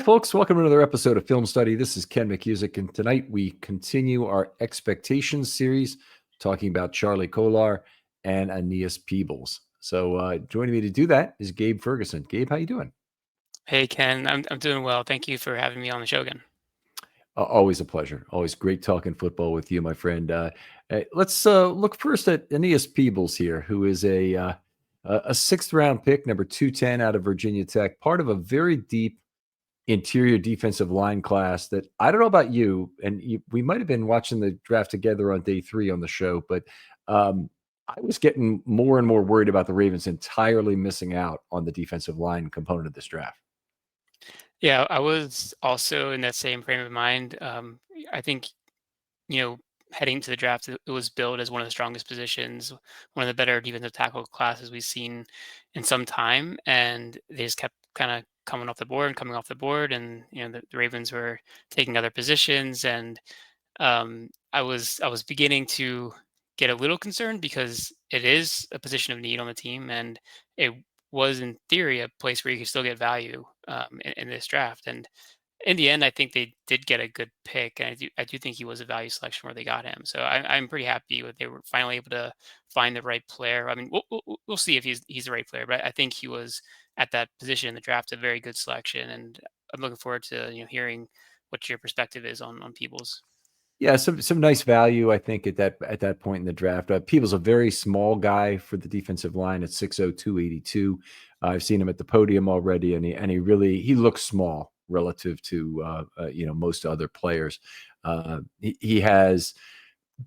folks. Welcome to another episode of Film Study. This is Ken McCusick, and tonight we continue our Expectations series, talking about Charlie Kolar and Aeneas Peebles. So joining me to do that is Gabe Ferguson. Gabe, how you doing? Hey Ken, I'm doing well. Thank you for having me on the show again. Always a pleasure. Always great talking football with you, my friend. Let's look first at Aeneas Peebles here, who is a sixth-round pick, number 210 out of Virginia Tech, part of a very deep interior defensive line class that I don't know about you, and we might have been watching the draft together on day 3 on the show, but I was getting more and more worried about the Ravens entirely missing out on the defensive line component of this draft. Yeah, I was also in that same frame of mind. I think, you know, heading to the draft, it was billed as one of the strongest positions, one of the better defensive tackle classes we've seen in some time, and they just kept kind of coming off the board and coming off the board, and the Ravens were taking other positions, and I was beginning to get a little concerned because it is a position of need on the team, and it was in theory a place where you could still get value in this draft. And in the end, I think they did get a good pick, and I do think he was a value selection where they got him. So I'm pretty happy with they were finally able to find the right player. I mean, we'll see if he's the right player, but I think he was at that position in the draft a very good selection, and I'm looking forward to hearing what your perspective is on Peebles. Yeah, some nice value, I think, at that point in the draft. Peebles a very small guy for the defensive line at 6'0", 282. I've seen him at the podium already, and he looks small relative to most other players. He has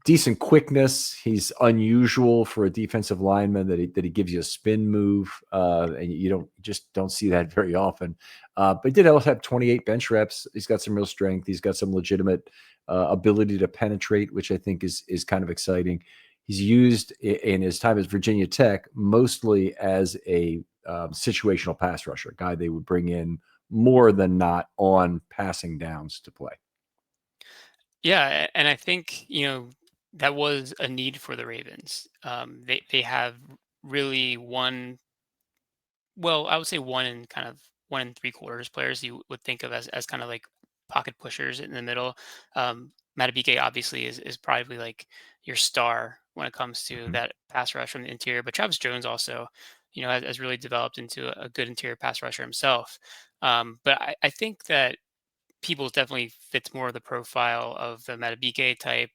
decent quickness. He's unusual for a defensive lineman that he gives you a spin move, and you don't see that very often. But he did also have 28 bench reps. He's got some real strength. He's got some legitimate ability to penetrate, which I think is kind of exciting. He's used in his time at Virginia Tech mostly as a situational pass rusher, a guy they would bring in more than not on passing downs to play. Yeah, and I think that was a need for the Ravens. They have really I would say one and three quarters players you would think of as kind of like pocket pushers in the middle. Matabike obviously is probably like your star when it comes to Mhm. that pass rush from the interior, but Travis Jones also, has really developed into a good interior pass rusher himself. But I think that Peoples definitely fits more of the profile of the Matabike type,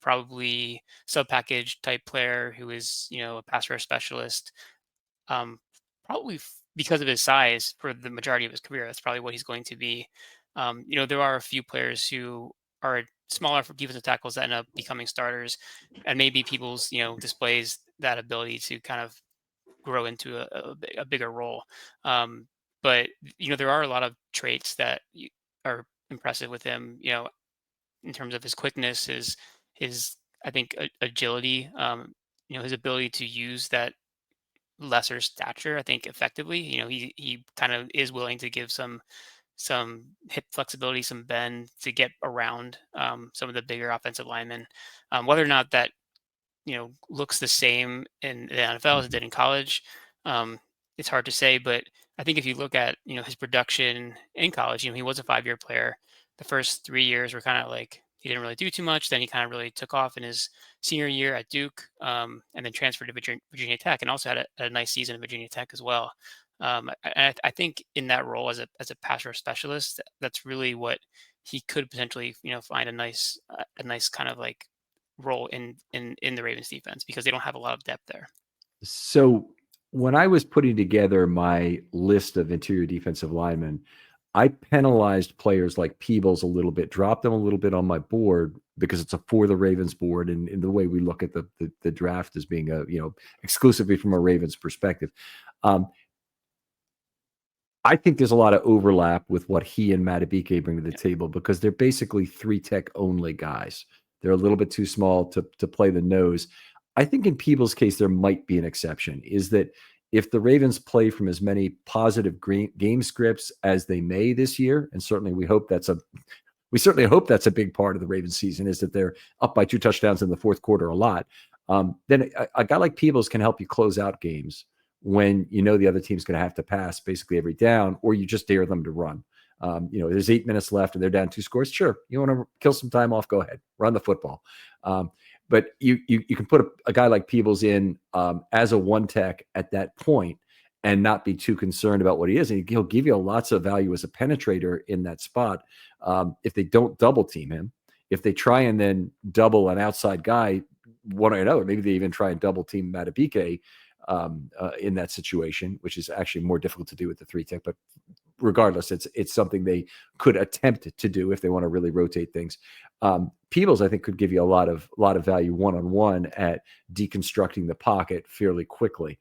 probably sub package type player who is, a pass rush specialist. Um, Probably because of his size for the majority of his career, that's probably what he's going to be. There are a few players who are smaller for defensive tackles that end up becoming starters, and maybe Peoples, displays that ability to kind of grow into a bigger role. But there are a lot of traits that are impressive with him. In terms of his quickness, his I think agility. His ability to use that lesser stature, I think, effectively. He kind of is willing to give some hip flexibility, some bend to get around some of the bigger offensive linemen. Whether or not that looks the same in the NFL as it did in college, um, it's hard to say. But I think if you look at his production in college, he was a 5-year player. The first 3 years were kind of like he didn't really do too much. Then he kind of really took off in his senior year at Duke, and then transferred to Virginia Tech, and also had a nice season at Virginia Tech as well. I think in that role as a pass rush specialist, that's really what he could potentially find a nice kind of like role in the Ravens defense because they don't have a lot of depth there. So when I was putting together my list of interior defensive linemen, I penalized players like Peebles a little bit, dropped them a little bit on my board because it's a for the Ravens board, and in the way we look at the draft as being exclusively from a Ravens perspective. Um, I think there's a lot of overlap with what he and Matabike bring to the table because they're basically 3-tech only guys. They're a little bit too small to play the nose. I think in Peebles' case, there might be an exception, is that if the Ravens play from as many positive game scripts as they may this year, and certainly we certainly hope that's a big part of the Ravens season, is that they're up by 2 touchdowns in the fourth quarter a lot. Then a guy like Peebles can help you close out games when you know the other team's going to have to pass basically every down, or you just dare them to run. There's 8 minutes left and they're down 2 scores. Sure, you want to kill some time off? Go ahead, run the football. But you can put a guy like Peebles in as a one tech at that point and not be too concerned about what he is. And he'll give you lots of value as a penetrator in that spot. If they don't double team him, if they try and then double an outside guy, one or another, maybe they even try and double team Matabike in that situation, which is actually more difficult to do with the 3 tech. But regardless, it's something they could attempt to do if they want to really rotate things. Peebles, I think, could give you a lot of value one-on-one at deconstructing the pocket fairly quickly.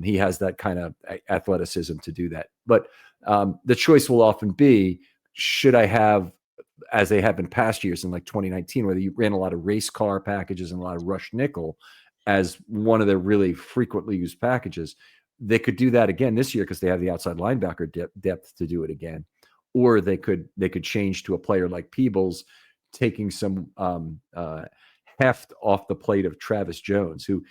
He has that kind of athleticism to do that. But the choice will often be, should I have, as they have in past years in like 2019, where you ran a lot of race car packages and a lot of rush nickel as one of their really frequently used packages. They could do that again this year because they have the outside linebacker depth to do it again. Or they could change to a player like Peebles, taking some heft off the plate of Travis Jones, who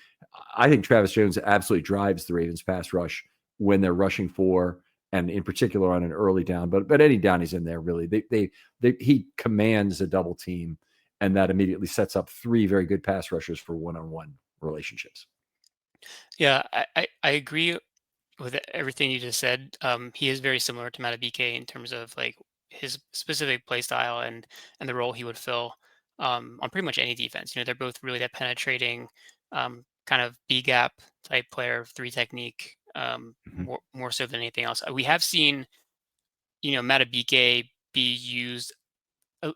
I think Travis Jones absolutely drives the Ravens pass rush when they're rushing for, and in particular on an early down, but any down he's in there, really, he commands a double team, and that immediately sets up 3 very good pass rushers for one-on-one relationships. Yeah, I agree with everything you just said. He is very similar to Matabike in terms of like his specific play style and the role he would fill on pretty much any defense. They're both really that penetrating kind of B gap type player, 3 technique, Mm-hmm. more so than anything else. We have seen, Matabike be used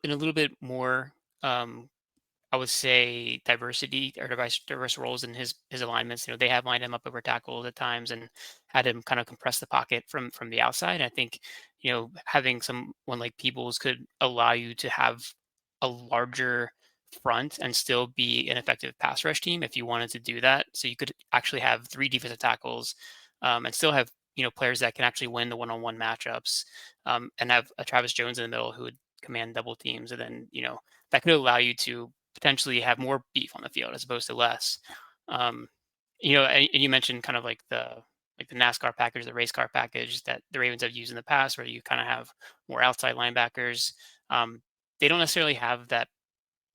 in a little bit more. I would say diversity or diverse roles in his alignments. They have lined him up over tackles at times and had him kind of compress the pocket from the outside. And I think having someone like Peebles could allow you to have a larger front and still be an effective pass rush team if you wanted to do that. So you could actually have 3 defensive tackles and still have players that can actually win the one-on-one matchups and have a Travis Jones in the middle who would command double teams, and then that could allow you to potentially have more beef on the field as opposed to less. Um, and you mentioned kind of like the NASCAR package, the race car package that the Ravens have used in the past, where you kind of have more outside linebackers. Um, they don't necessarily have that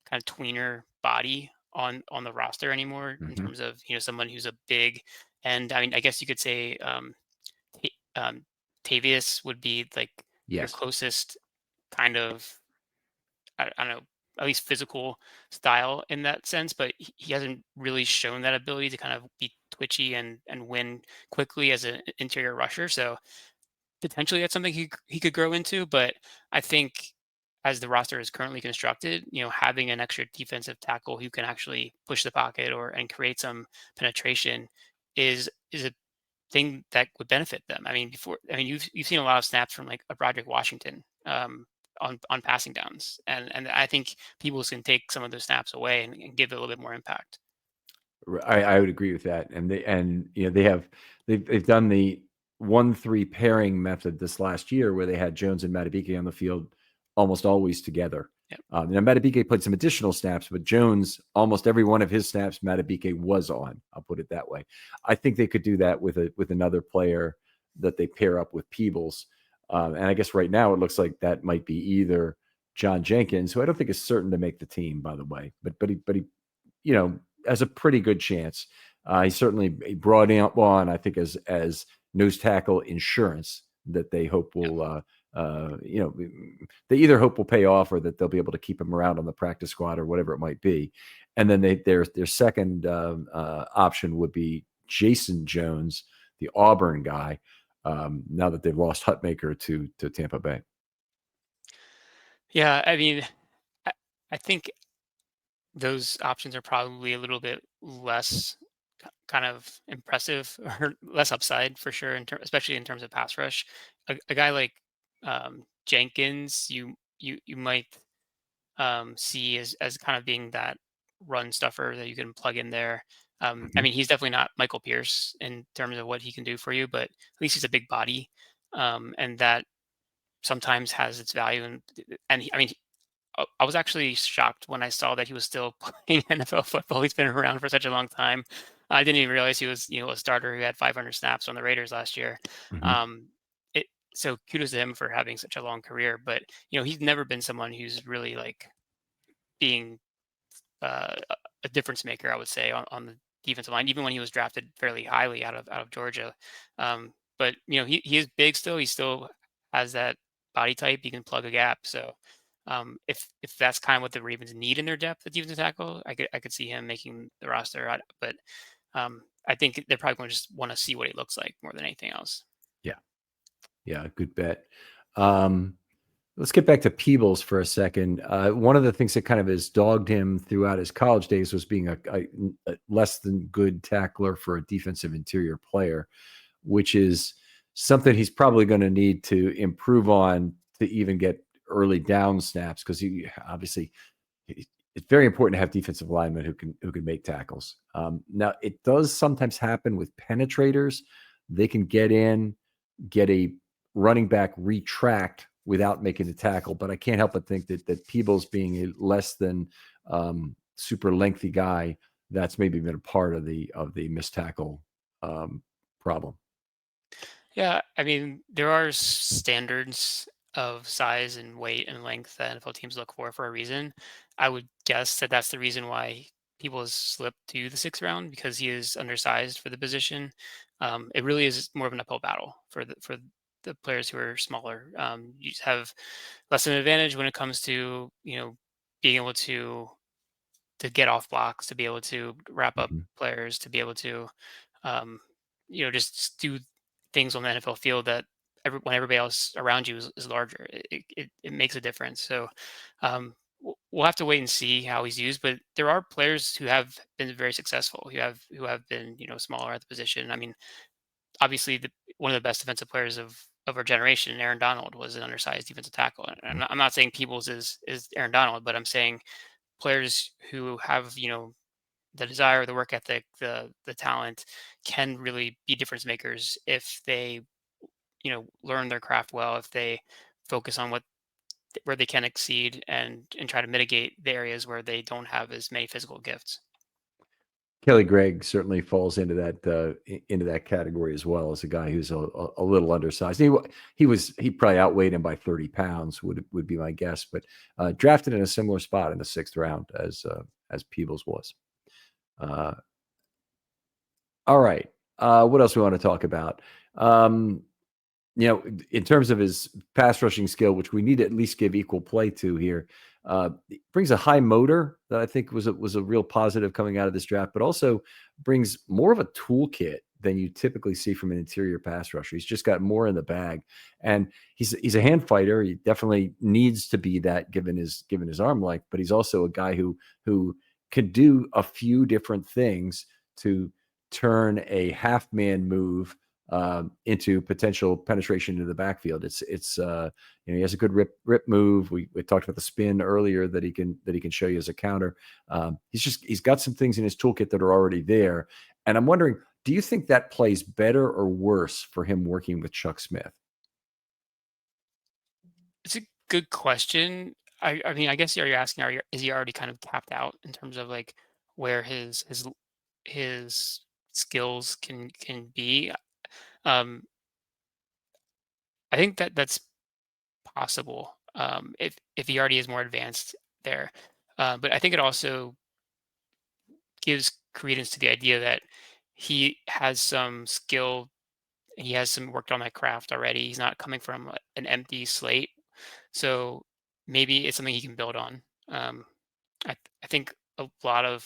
kind of tweener body on the roster anymore in Mm-hmm. terms of someone who's a big, and I mean I guess you could say um, Tavius would be like your Yes. closest kind of I don't know, at least physical style in that sense, but he hasn't really shown that ability to kind of be twitchy and win quickly as an interior rusher. So potentially that's something he could grow into. But I think as the roster is currently constructed, having an extra defensive tackle who can actually push the pocket and create some penetration is a thing that would benefit them. You've seen a lot of snaps from like a Broderick Washington on passing downs, and I think people can take some of those snaps away and give it a little bit more impact. I would agree with that, and they've done the 1-3 pairing method this last year, where they had Jones and Matabike on the field almost always together. Yep. Now Matabike played some additional snaps, but Jones, almost every one of his snaps, Matabike was on. I'll put it that way. I think they could do that with another player that they pair up with Peebles, and I guess right now it looks like that might be either John Jenkins, who I don't think is certain to make the team, by the way, but he has a pretty good chance. He certainly brought on, I think, as nose tackle insurance that they hope Yep. will, they either hope will pay off, or that they'll be able to keep him around on the practice squad or whatever it might be. And then their second option would be Jason Jones, the Auburn guy. Now that they've lost Hutmaker to Tampa Bay. Yeah, I mean, I, I think those options are probably a little bit less kind of impressive or less upside for sure, especially in terms of pass rush. A guy like Jenkins, you might see as kind of being that run stuffer that you can plug in there. I Mhm. mean, he's definitely not Michael Pierce in terms of what he can do for you, but at least he's a big body, and that sometimes has its value. I was actually shocked when I saw that he was still playing NFL football. He's been around for such a long time. I didn't even realize he was, a starter who had 500 snaps on the Raiders last year. Mhm. Um, so kudos to him for having such a long career. But he's never been someone who's really like being a difference maker, I would say, on the defensive line, even when he was drafted fairly highly out of Georgia. But he is big still. He still has that body type. He can plug a gap. So if that's kind of what the Ravens need in their depth at defensive tackle, I could see him making the roster. But I think they're probably going to just want to see what he looks like more than anything else. Yeah. Yeah, good bet. Um, let's get back to Peebles for a second. One of the things that kind of has dogged him throughout his college days was being a less than good tackler for a defensive interior player, which is something he's probably going to need to improve on to even get early down snaps, because he obviously it's very important to have defensive linemen who can make tackles. Now it does sometimes happen with penetrators; they can get in, get a running back retract without making the tackle. But I can't help but think that Peebles, being a less than super lengthy guy, that's maybe been a part of the missed tackle problem. Yeah, I mean, there are standards of size and weight and length that NFL teams look for a reason. I would guess that that's the reason why people has slipped to the sixth round because he is undersized for the position. It really is more of an uphill battle for the players who are smaller. You just have less of an advantage when it comes to being able to get off blocks, to be able to wrap up Mhm. players, to be able to um, just do things on the NFL field that when everybody else around you is larger, it makes a difference. So we'll have to wait and see how he's used. But there are players who have been very successful, who have been smaller at the position. I mean, obviously one of the best defensive players of our generation, Aaron Donald, was an undersized defensive tackle. And I'm not saying Peebles is Aaron Donald, but I'm saying players who have the desire, the work ethic, the talent can really be difference makers if they learn their craft well, if they focus on where they can exceed and try to mitigate the areas where they don't have as many physical gifts. Kelly Gregg certainly falls into that category as well, as a guy who's a little undersized. He probably outweighed him by 30 pounds, would be my guess, but drafted in a similar spot in the sixth round as Peebles was. Uh, all right, what else we want to talk about? Um, in terms of his pass rushing skill, which we need to at least give equal play to here, he brings a high motor that I think was a real positive coming out of this draft, but also brings more of a toolkit than you typically see from an interior pass rusher. He's just got more in the bag, and he's a hand fighter. He definitely needs to be that given his arm length, but he's also a guy who could do a few different things to turn a half man move into potential penetration into the backfield. He has a good rip move. We talked about the spin earlier that he can show you as a counter. He's got some things in his toolkit that are already there, and I'm wondering, do you think that plays better or worse for him working with Chuck Smith? It's a good question. I mean, I guess you're asking, is he already kind of tapped out in terms of like where his skills can be? Um, I think that's possible, if he already is more advanced there. But I think it also gives credence to the idea that he has some skill, he has some worked on that craft already. He's not coming from an empty slate, so maybe it's something he can build on. Um, I think a lot of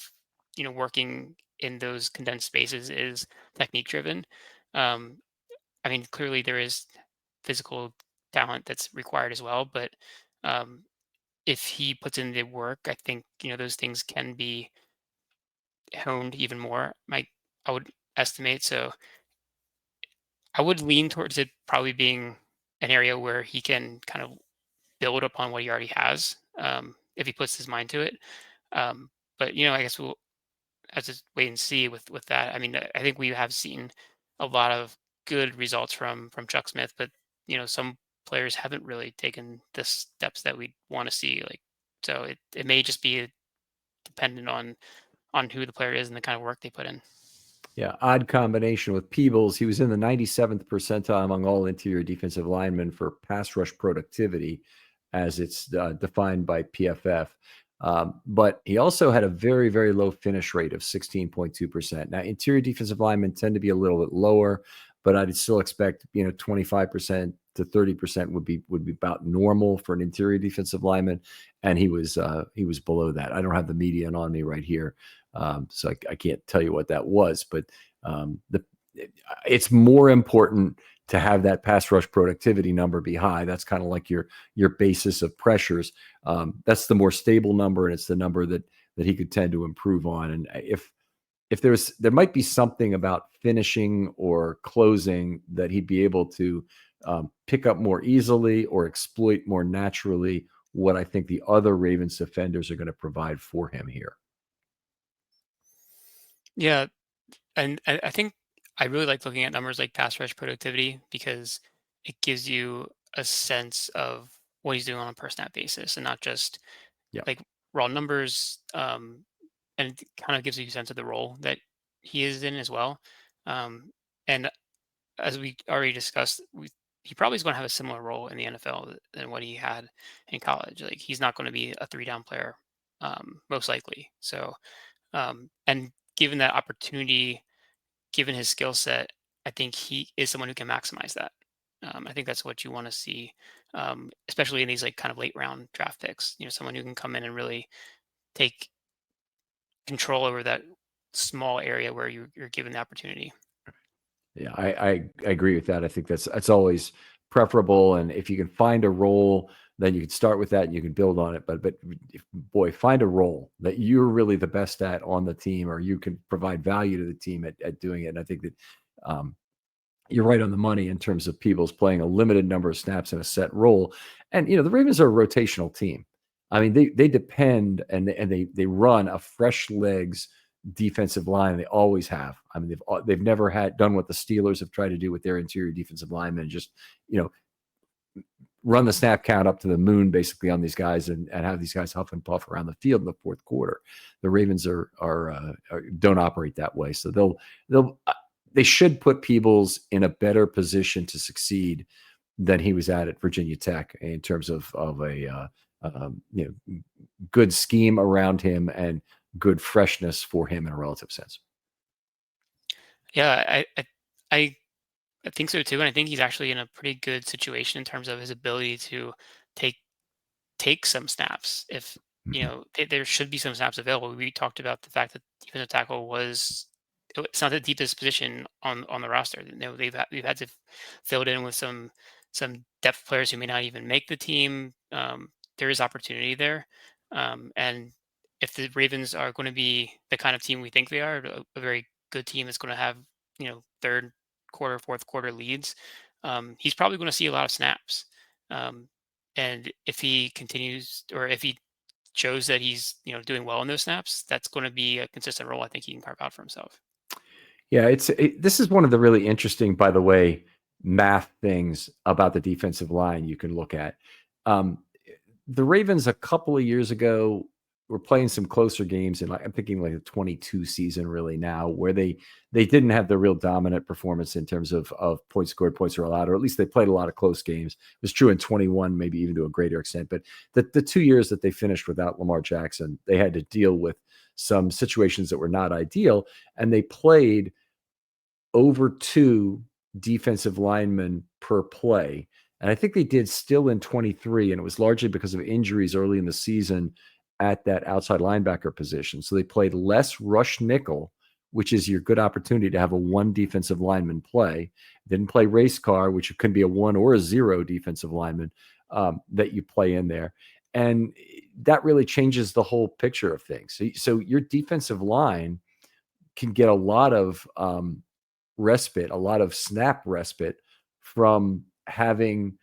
working in those condensed spaces is technique driven. Um, I mean, clearly there is physical talent that's required as well, but um, if he puts in the work, I think those things can be honed even more. I would estimate. So I would lean towards it probably being an area where he can kind of build upon what he already has, if he puts his mind to it. Um, but I guess we'll have to wait and see with that. I mean, I think we have seen a lot of good results from Chuck Smith, but some players haven't really taken the steps that we want to see. Like, so it may just be dependent on who the player is and the kind of work they put in. Yeah, odd combination with Peebles. He was in the 97th percentile among all interior defensive linemen for pass rush productivity, as it's defined by PFF. But he also had a very, very low finish rate of 16.2%. Now, interior defensive linemen tend to be a little bit lower, but I'd still expect 25% to 30% would be about normal for an interior defensive lineman, and he was below that. I don't have the median on me right here, so I can't tell you what that was, but it's more important to have that pass rush productivity number be high. That's kind of like your basis of pressures. That's the more stable number, and it's the number that he could tend to improve on. And if there might be something about finishing or closing that he'd be able to pick up more easily or exploit more naturally, what I think the other Ravens defenders are going to provide for him here. Yeah, and I think I really like looking at numbers like pass rush productivity because it gives you a sense of what he's doing on a per snap basis and not just Yeah. like raw numbers. And it kind of gives you a sense of the role that he is in as well. Um, and as we already discussed, he probably is going to have a similar role in the NFL than what he had in college. Like he's not going to be a three down player, most likely. So, and given that opportunity, given his skill set, I think he is someone who can maximize that. I think that's what you want to see, especially in these like kind of late round draft picks. Someone who can come in and really take control over that small area where you're given the opportunity. Yeah, I agree with that. I think that's always preferable, and if you can find a role, then you can start with that and you can build on it. But boy, find a role that you're really the best at on the team, or you can provide value to the team at doing it. And I think that um, you're right on the money in terms of Peebles playing a limited number of snaps in a set role. And the Ravens are a rotational team. I mean, they depend and they run a fresh legs defensive line. They always have. I mean, they've never had done what the Steelers have tried to do with their interior defensive linemen, just run the snap count up to the moon basically on these guys and have these guys huff and puff around the field in the fourth quarter. The Ravens don't operate that way, so they should put Peebles in a better position to succeed than he was at Virginia Tech in terms of a good scheme around him and good freshness for him in a relative sense. Yeah, I I think so too, and I think he's actually in a pretty good situation in terms of his ability to take take some snaps. If Mhm. there should be some snaps available. We talked about the fact that defensive tackle it's not the deepest position on the roster. We've had to fill it in with some depth players who may not even make the team. There is opportunity there, and if the Ravens are going to be the kind of team we think they are, a very good team that's going to have third quarter, fourth quarter leads, he's probably going to see a lot of snaps. Um, and if he continues, or if he shows that he's doing well in those snaps, that's going to be a consistent role I think he can carve out for himself. Yeah, this is one of the really interesting, by the way, math things about the defensive line you can look at. Um, the Ravens a couple of years ago were playing some closer games, and I'm thinking like the 22 season really now, where they didn't have the real dominant performance in terms of points scored, points are allowed, or at least they played a lot of close games. It was true in 21, maybe even to a greater extent. But the 2 years that they finished without Lamar Jackson, they had to deal with some situations that were not ideal, and they played over two defensive linemen per play. And I think they did still in 23, and it was largely because of injuries early in the season at that outside linebacker position. So they played less rush nickel, which is your good opportunity to have a one defensive lineman play. Didn't play race car, which could be a one or a zero defensive lineman that you play in there. And that really changes the whole picture of things. So your defensive line can get a lot of respite, a lot of snap respite from having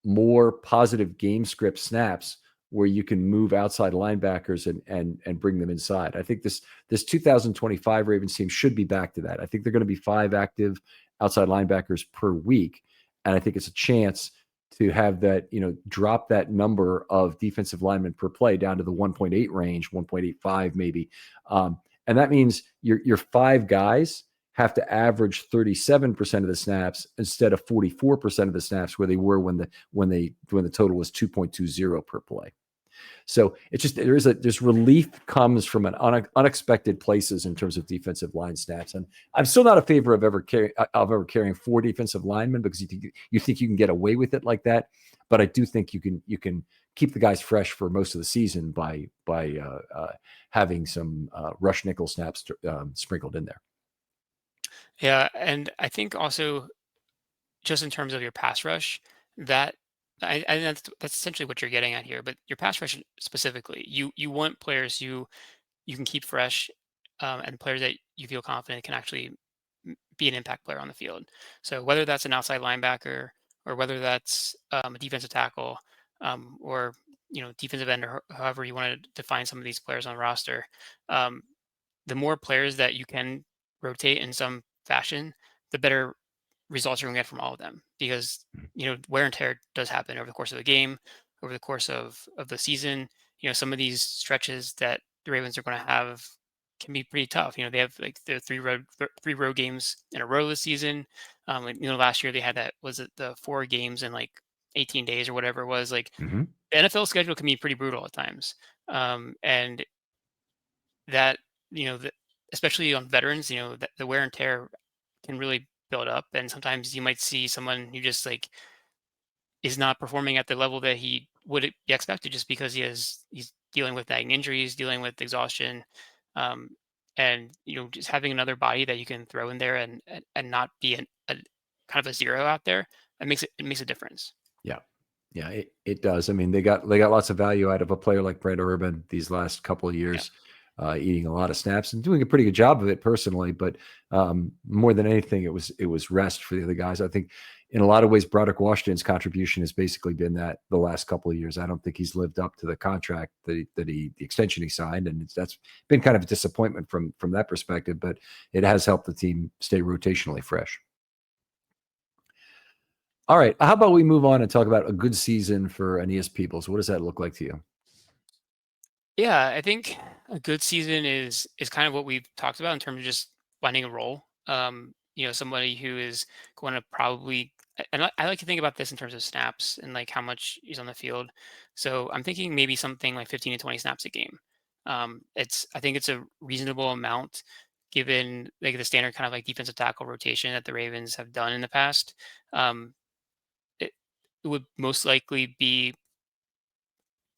more positive game script snaps where you can move outside linebackers and bring them inside. I think this 2025 Ravens team should be back to that. I think they're going to be 5 active outside linebackers per week, and I think it's a chance to have that, drop that number of defensive linemen per play down to the 1.8 range, 1.85 maybe, And that means your five guys have to average 37% of the snaps instead of 44% of the snaps where they were when the total was 2.20 per play. So it's just there's relief comes from an unexpected places in terms of defensive line snaps, and I'm still not a favor of ever carrying four defensive linemen because you think you can get away with it like that, but I do think you can keep the guys fresh for most of the season by having some rush nickel snaps sprinkled in there. Yeah, and I think also just in terms of your pass rush, that I that's essentially what you're getting at here. But your pass rush specifically, you want players who you can keep fresh, and players that you feel confident can actually be an impact player on the field. So whether that's an outside linebacker or whether that's a defensive tackle, or defensive end, or however you want to define some of these players on the roster, um, the more players that you can rotate in some fashion, the better results you're going to get from all of them. Because wear and tear does happen over the course of the game, over the course of the season. Some of these stretches that the Ravens are going to have can be pretty tough. They have like the three road games in a row this season. Last year they had that, was it the 4 games in like 18 days or whatever it was. Like, Mm-hmm. the NFL schedule can be pretty brutal at times, and that especially on veterans, that the wear and tear can really build up, and sometimes you might see someone who just like is not performing at the level that he would be expected, just because he's dealing with nagging injuries, dealing with exhaustion, um, and just having another body that you can throw in there and not be a kind of a zero out there, it makes a difference. Yeah. Yeah, it does. I mean, they got lots of value out of a player like Brett Urban these last couple of Yeah. years, eating a lot of snaps and doing a pretty good job of it personally. But more than anything, it was rest for the other guys. I think in a lot of ways, Broderick Washington's contribution has basically been that the last couple of years. I don't think he's lived up to the contract the extension he signed, and that's been kind of a disappointment from that perspective. But it has helped the team stay rotationally fresh. All right. How about we move on and talk about a good season for Aeneas Peebles? What does that look like to you? Yeah, I think a good season is kind of what we've talked about in terms of just finding a role. Somebody who is going to probably, and I like to think about this in terms of snaps and like how much he's on the field. So I'm thinking maybe something like 15 to 20 snaps a game. I think it's a reasonable amount given like the standard kind of like defensive tackle rotation that the Ravens have done in the past. Um, it would most likely be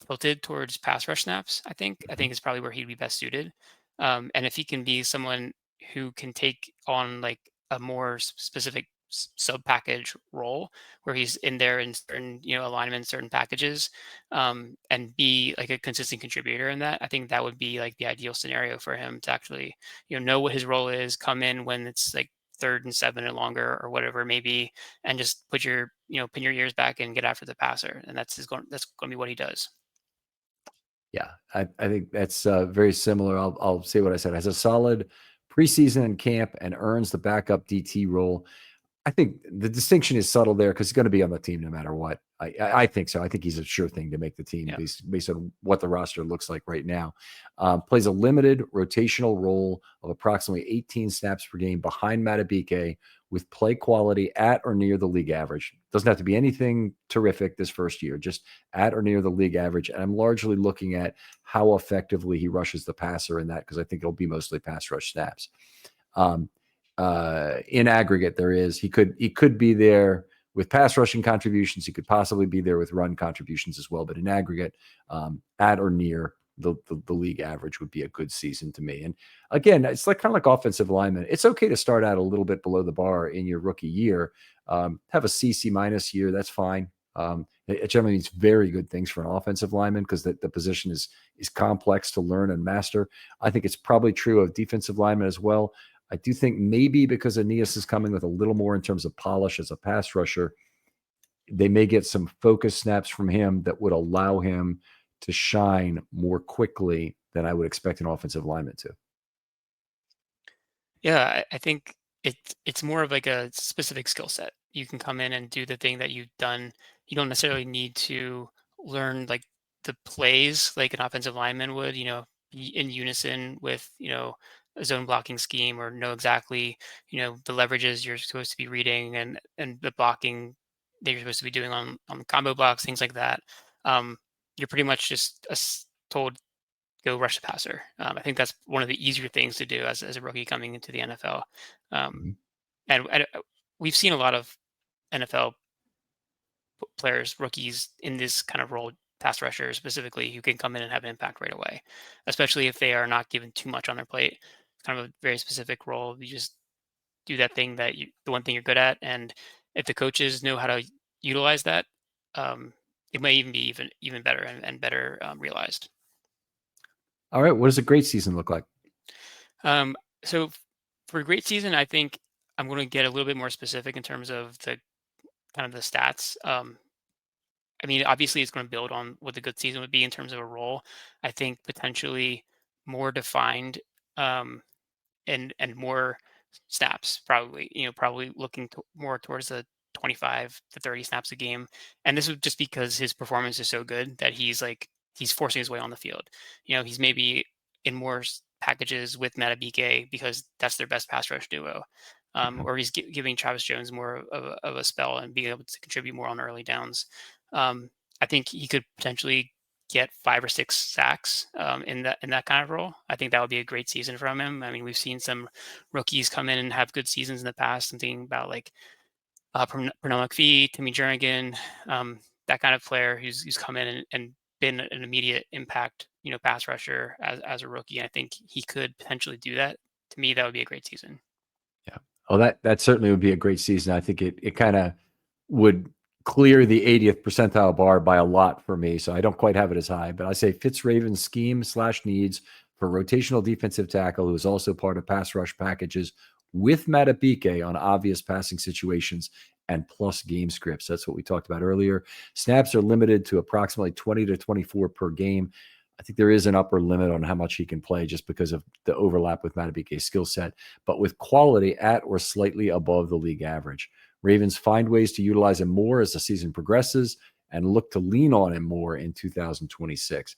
tilted towards pass rush snaps. I think. I Mhm. think is probably where he'd be best suited. And if he can be someone who can take on like a more specific sub package role, where he's in there in certain alignments, certain packages, and be like a consistent contributor in that, I think that would be like the ideal scenario for him to actually know what his role is, come in when it's like 3rd and 7 and longer or whatever it may be, and just put your pin your ears back and get after the passer, and that's going to be what he does. Yeah, I think that's very similar. I'll say what I said. Has a solid preseason and camp and earns the backup DT role. I think the distinction is subtle there because he's going to be on the team no matter what. I think so. I think he's a sure thing to make the team Yeah. based on what the roster looks like right now. Plays a limited rotational role of approximately 18 snaps per game behind Matabike with play quality at or near the league average. Doesn't have to be anything terrific this first year, just at or near the league average. And I'm largely looking at how effectively he rushes the passer in that because I think it'll be mostly pass rush snaps. Um, in aggregate, he could be there with pass rushing contributions. He could possibly be there with run contributions as well. But in aggregate, at or near the league average would be a good season to me. And again, it's like kind of like offensive lineman. It's okay to start out a little bit below the bar in your rookie year. Have a C minus year. That's fine. It generally means very good things for an offensive lineman because the position is complex to learn and master. I think it's probably true of defensive linemen as well. I do think maybe because Aeneas is coming with a little more in terms of polish as a pass rusher, they may get some focus snaps from him that would allow him to shine more quickly than I would expect an offensive lineman to. Yeah, I think it's more of like a specific skill set. You can come in and do the thing that you've done. You don't necessarily need to learn like the plays like an offensive lineman would, be in unison with, a zone blocking scheme, or know exactly, the leverages you're supposed to be reading, and the blocking that you're supposed to be doing on combo blocks, things like that. Um, you're pretty much just told, go rush the passer. I think that's one of the easier things to do as a rookie coming into the NFL. Um, Mhm. and we've seen a lot of NFL players, rookies in this kind of role, pass rushers specifically, who can come in and have an impact right away, especially if they are not given too much on their plate. It's kind of a very specific role. You just do that thing the one thing you're good at, and if the coaches know how to utilize that, um, it may even be even better, and better realized. All right. What does a great season look like? Um, so for a great season, I think I'm going to get a little bit more specific in terms of the kind of the stats. I mean, obviously, it's going to build on what the good season would be in terms of a role. I think potentially more defined, um, and more snaps, probably. Probably looking more towards the 25 to 30 snaps a game. And this would just because his performance is so good that he's forcing his way on the field. He's maybe in more packages with Matabike because that's their best pass rush duo. Mhm. Or he's giving Travis Jones more of a spell and being able to contribute more on early downs. Um, I think he could potentially get 5 or 6 sacks in that kind of role. I think that would be a great season from him. I mean, we've seen some rookies come in and have good seasons in the past. I'm thinking about like Pernell McPhee, Timmy Jernigan, that kind of player who's come in and been an immediate impact, pass rusher as a rookie. And I think he could potentially do that. To me, that would be a great season. Yeah. Oh, that certainly would be a great season. I think it kind of would clear the 80th percentile bar by a lot for me. So I don't quite have it as high, but I say fits Ravens scheme / needs for rotational defensive tackle who is also part of pass rush packages with Matabike on obvious passing situations and plus game scripts. That's what we talked about earlier. Snaps are limited to approximately 20 to 24 per game. I think there is an upper limit on how much he can play just because of the overlap with Matabike's skill set, but with quality at or slightly above the league average. Ravens find ways to utilize him more as the season progresses and look to lean on him more in 2026.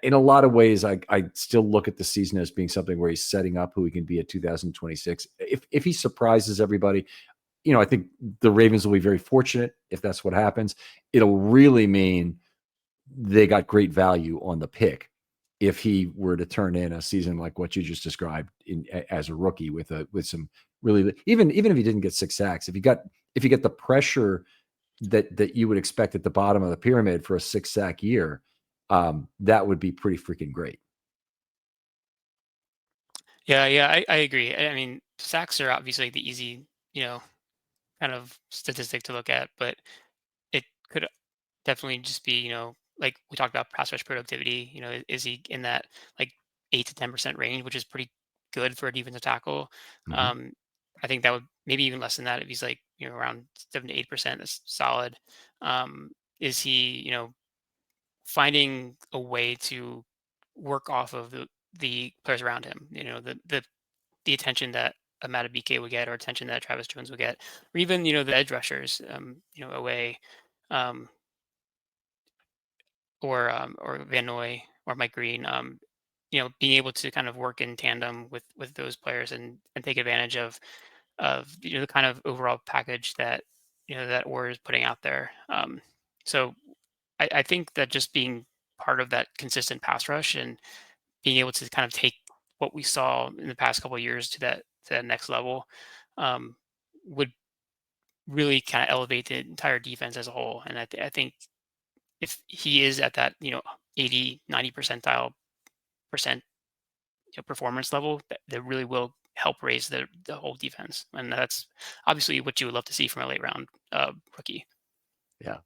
In a lot of ways, I still look at the season as being something where he's setting up who he can be at 2026. If he surprises everybody, I think the Ravens will be very fortunate if that's what happens. It'll really mean they got great value on the pick if he were to turn in a season like what you just described as a rookie with some really, even if he didn't get 6 sacks, if you get the pressure that you would expect at the bottom of the pyramid for a 6 sack year, that would be pretty freaking great. Yeah, yeah, I agree. I mean, sacks are obviously the easy, kind of statistic to look at, but it could definitely just be, like we talked about pass rush productivity. Is he in that like 8 to 10% range, which is pretty good for a defensive tackle? Mhm. Um, I think that would maybe even less than that if he's like around 7 to 8%. That's solid. Is he finding a way to work off of the players around him? The attention that a Matabike would get, or attention that Travis Jones would get, or even the edge rushers, away. Um, or Van Noy or Mike Green, being able to kind of work in tandem with those players, and take advantage of the kind of overall package that that Orr is putting out there. So I think that just being part of that consistent pass rush, and being able to kind of take what we saw in the past couple of years to that next level, um, would really kind of elevate the entire defense as a whole. And I think if he is at that 80, 90 percent performance level, that really will help raise the whole defense, and that's obviously what you would love to see from a late round rookie. Yeah,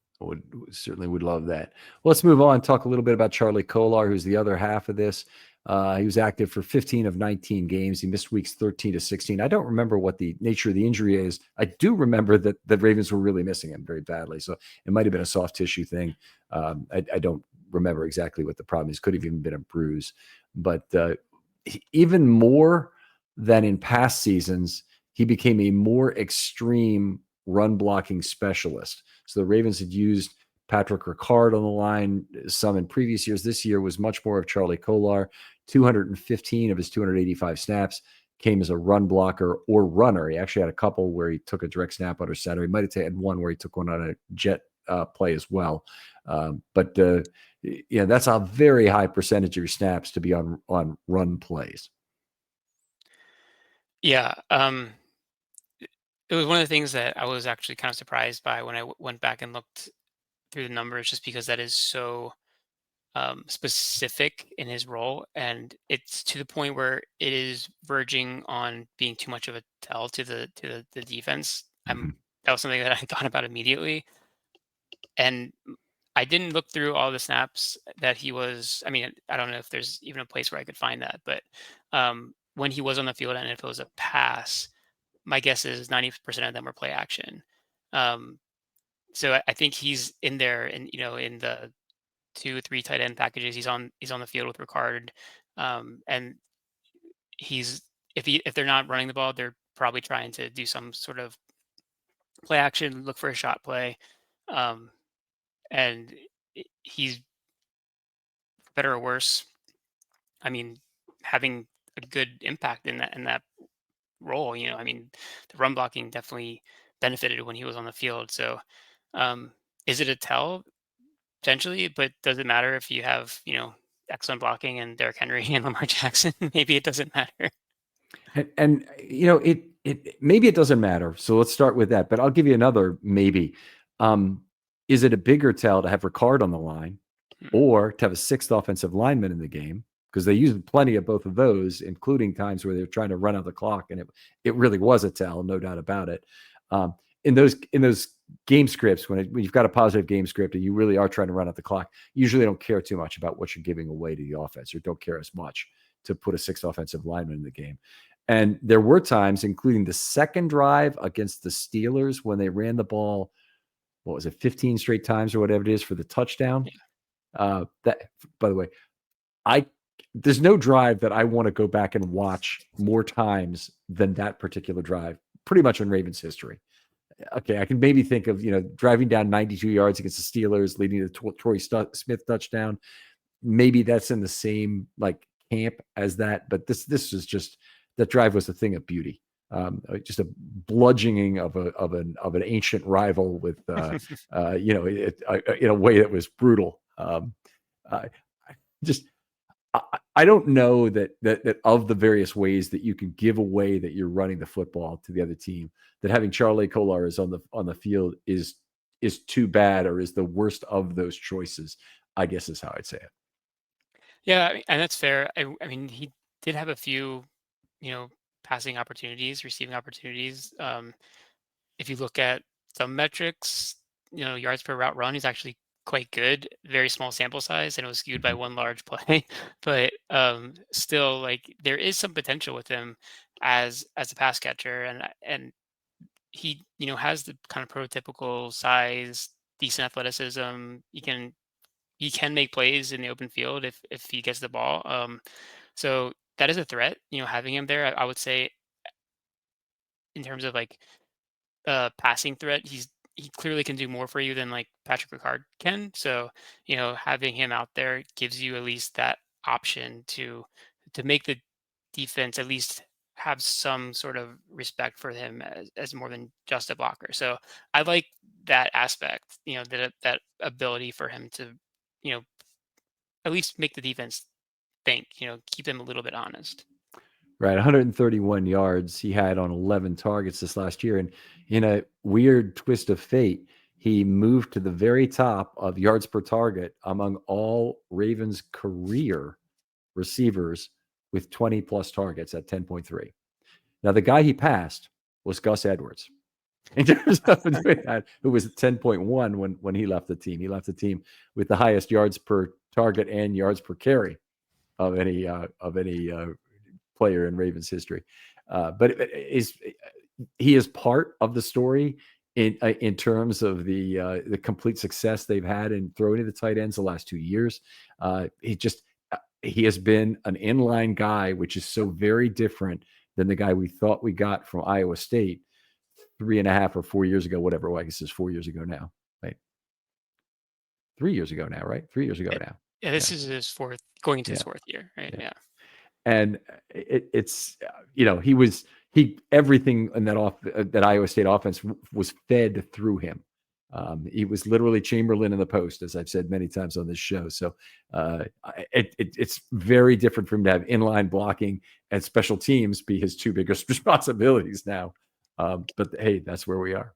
certainly would love that. Well, let's move on. Talk a little bit about Charlie Kolar, who's the other half of this. He was active for 15 of 19 games. He missed weeks 13 to 16. I don't remember what the nature of the injury is. I do remember that the Ravens were really missing him very badly. So it might have been a soft tissue thing. I don't remember exactly what the problem is. Could have even been a bruise. But even more than in past seasons, he became a more extreme run blocking specialist. So the Ravens had used Patrick Ricard on the line, some in previous years. This year was much more of Charlie Kolar. 215 of his 285 snaps came as a run blocker or runner. He actually had a couple where he took a direct snap under center. He might have had one where he took one on a jet play as well. But that's a very high percentage of your snaps to be on run plays. Yeah. It was one of the things that I was actually kind of surprised by when I went back and looked through the numbers, just because that is so specific in his role, and it's to the point where it is verging on being too much of a tell to the defense. Mm-hmm. That was something that I thought about immediately, and I didn't look through all the snaps that he was. I mean, I don't know if there's even a place where I could find that, but when he was on the field and if it was a pass, my guess is 90% of them were play action. Um, so I think he's in there, and in the 2, 3 tight end packages, he's on the field with Ricard, and he's if they're not running the ball, they're probably trying to do some sort of play action, look for a shot play, um, and he's better or worse. I mean, having a good impact in that role. I mean, the run blocking definitely benefited when he was on the field. So, um, is it a tell? Potentially, but does it matter if you have, excellent blocking and Derrick Henry and Lamar Jackson? Maybe it doesn't matter. And it maybe it doesn't matter. So let's start with that. But I'll give you another maybe. Is it a bigger tell to have Ricard on the line or to have a sixth offensive lineman in the game? Because they used plenty of both of those, including times where they're trying to run out the clock, and it really was a tell, no doubt about it. In those game scripts, when you've got a positive game script and you really are trying to run out the clock, you usually don't care too much about what you're giving away to the offense, or don't care as much to put a sixth offensive lineman in the game. And there were times, including the second drive against the Steelers, when they ran the ball, what was it, 15 straight times or whatever it is for the touchdown. Yeah. That, by the way, there's no drive that I want to go back and watch more times than that particular drive, pretty much in Ravens history. Okay, I can maybe think of, driving down 92 yards against the Steelers, leading to the Torrey Smith touchdown. Maybe that's in the same camp as that, but this is just, that drive was a thing of beauty. Just a bludgeoning of an ancient rival with in a way that was brutal. I don't know that of the various ways that you can give away that you're running the football to the other team, that having Charlie Kolar is on the field is too bad, or is the worst of those choices, I guess is how I'd say it. Yeah, and that's fair. I mean, he did have a few, passing opportunities, receiving opportunities. If you look at some metrics, yards per route run, he's actually quite good. Very small sample size, and it was skewed by one large play. But still, there is some potential with him as a pass catcher, and he has the kind of prototypical size, decent athleticism. He can make plays in the open field if he gets the ball. So that is a threat. Having him there, I would say, in terms of passing threat, he clearly can do more for you than Patrick Ricard can. So having him out there gives you at least that option to make the defense at least have some sort of respect for him as more than just a blocker. So I like that aspect. That ability for him to you know at least make the defense think. Keep them a little bit honest. Right, 131 yards he had on 11 targets this last year. And in a weird twist of fate, he moved to the very top of yards per target among all Ravens career receivers with 20 plus targets at 10.3. Now, the guy he passed was Gus Edwards in terms of doing that, who was at 10.1 when he left the team. He left the team with the highest yards per target and yards per carry of any player in Ravens history. But he is part of the story in terms of the complete success they've had in throwing to the tight ends the last 2 years. He has been an inline guy, which is so very different than the guy we thought we got from Iowa State 3.5 or 4 years ago, whatever. Well, I guess it's 4 years ago now. Right. 3 years ago now, right? 3 years ago Yeah, now. yeah, Yeah, this is his fourth, going into his yeah, fourth year, right? yeah. Yeah. And it's he everything in that Iowa State offense was fed through him. He was literally Chamberlain in the post, as I've said many times on this show. So it's very different for him to have inline blocking and special teams be his two biggest responsibilities now. But hey, that's where we are.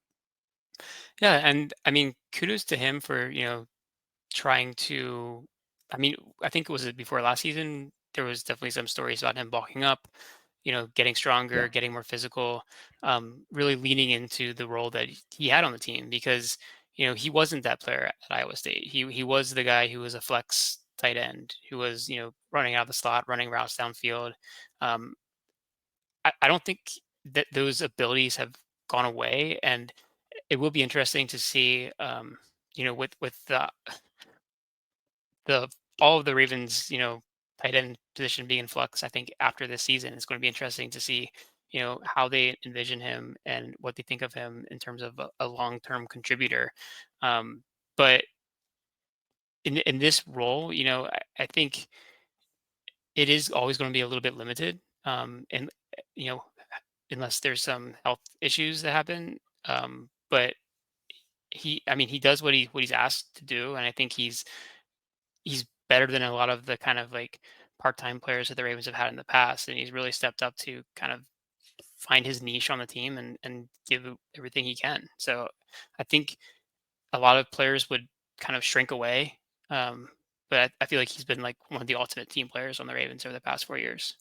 Yeah, and I mean, kudos to him for, trying to, I mean, I think it was before last season, there was definitely some stories about him bulking up, getting Yeah. stronger, getting more physical, really leaning into the role that he had on the team because, he wasn't that player at Iowa State. He was the guy who was a flex tight end who was, running out of the slot, running routes downfield. Um, I don't think that those abilities have gone away, and it will be interesting to see, with the all of the Ravens, tight end position being in flux. I think after this season, it's going to be interesting to see, how they envision him and what they think of him in terms of a long-term contributor. But in this role, I think it is always going to be a little bit limited, and you know, unless there's some health issues that happen. But I mean, he does what he's asked to do, and I think he's better than a lot of the kind of like part-time players that the Ravens have had in the past, and he's really stepped up to kind of find his niche on the team and give everything he can. So I think a lot of players would kind of shrink away, but I feel like he's been like one of the ultimate team players on the Ravens over the past 4 years.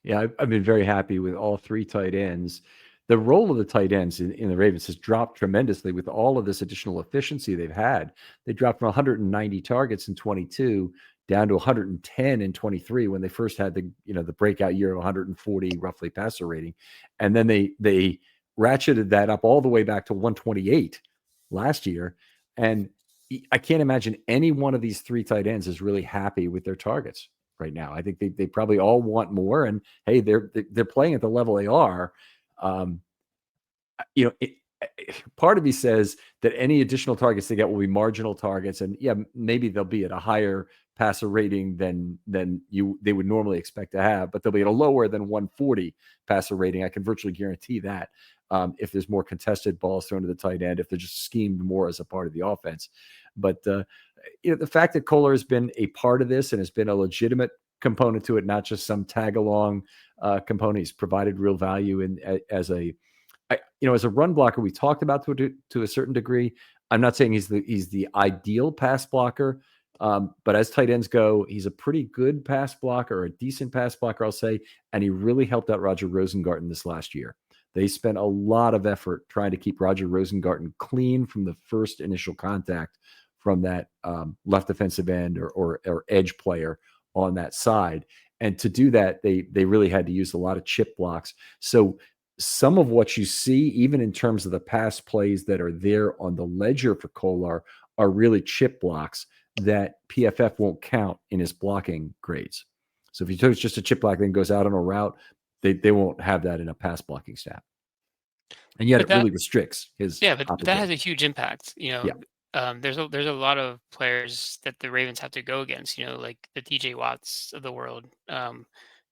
Yeah, I've been very happy with all three tight ends. The role of the tight ends in the Ravens has dropped tremendously with all of this additional efficiency they've had. They dropped from 190 targets in 22 down to 110 in 23 when they first had the breakout year of 140 roughly passer rating, and then they ratcheted that up all the way back to 128 last year. And I can't imagine any one of these three tight ends is really happy with their targets right now. I think they probably all want more, and hey, they're playing at the level they are. Um, you know, it, Part of me says that any additional targets they get will be marginal targets, and yeah, maybe they'll be at a higher passer rating than they would normally expect to have, but they'll be at a lower than 140 passer rating. I can virtually guarantee that. If there's more contested balls thrown to the tight end, if they're just schemed more as a part of the offense, but the fact that Kolar has been a part of this and has been a legitimate component to it, not just some tag along component, he's provided real value as as a run blocker. We talked about to a certain degree. I'm not saying he's the ideal pass blocker, but as tight ends go, he's a pretty good pass blocker or a decent pass blocker, I'll say. And he really helped out Roger Rosengarten this last year. They spent a lot of effort trying to keep Roger Rosengarten clean from the first initial contact from that left defensive end or edge player on that side. And to do that, they really had to use a lot of chip blocks. So some of what you see, even in terms of the pass plays that are there on the ledger for Kolar, are really chip blocks that PFF won't count in his blocking grades. So if you took just a chip block then goes out on a route, they won't have that in a pass blocking stat. And yet But it that really restricts his Yeah, but that has a opportunity. huge impact. Yeah. There's a lot of players that the Ravens have to go against. Like the TJ Watts of the world,